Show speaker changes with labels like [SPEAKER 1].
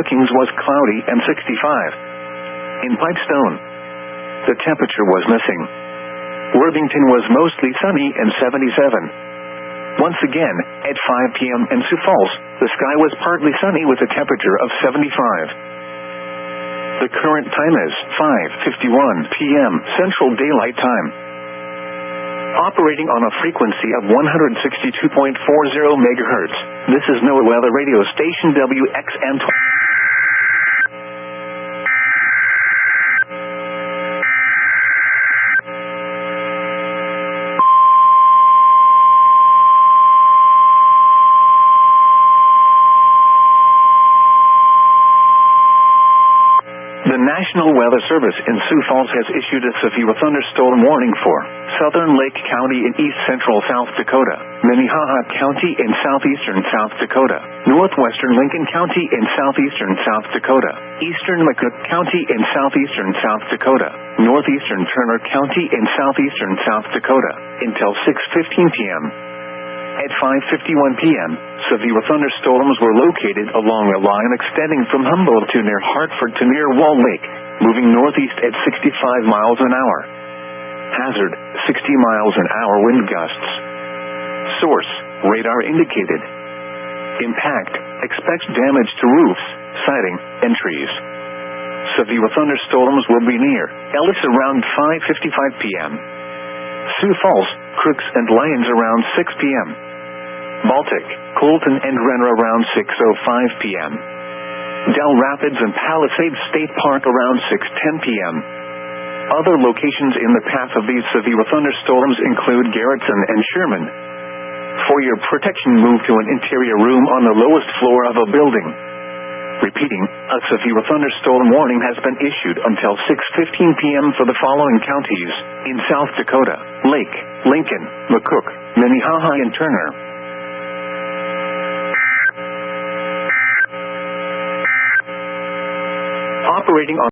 [SPEAKER 1] Brookings was cloudy and 65. In Pipestone, the temperature was missing. Worthington was mostly sunny and 77. Once again, at 5 p.m. in Sioux Falls, the sky was partly sunny with a temperature of 75. The current time is 5:51 p.m. Central Daylight Time. Operating on a frequency of 162.40 megahertz, this is NOAA Weather Radio Station WXM28. The National Weather Service in Sioux Falls has issued a severe thunderstorm warning for southern Lake County in east-central South Dakota, Minnehaha County in southeastern South Dakota, northwestern Lincoln County in southeastern South Dakota, eastern McCook County in southeastern South Dakota, northeastern Turner County in southeastern South Dakota, until 6:15 p.m. At 5:51 p.m., severe thunderstorms were located along a line extending from Humboldt to near Hartford to near Wall Lake, moving northeast at 65 miles an hour. Hazard, 60 miles an hour wind gusts. Source, radar indicated. Impact, expect damage to roofs, siding, and trees. Severe thunderstorms will be near Ellis around 5:55 p.m. Sioux Falls, Crooks and Lyons around 6 p.m. Baltic, Colton and Renner around 6:05 p.m. Del Rapids and Palisades State Park around 6:10 p.m. Other locations in the path of these severe thunderstorms include Garrettson and Sherman. For your protection, move to an interior room on the lowest floor of a building. Repeating, a severe thunderstorm warning has been issued until 6:15 p.m. for the following counties in South Dakota: Lake, Lincoln, McCook, Minnehaha, and Turner. Operating on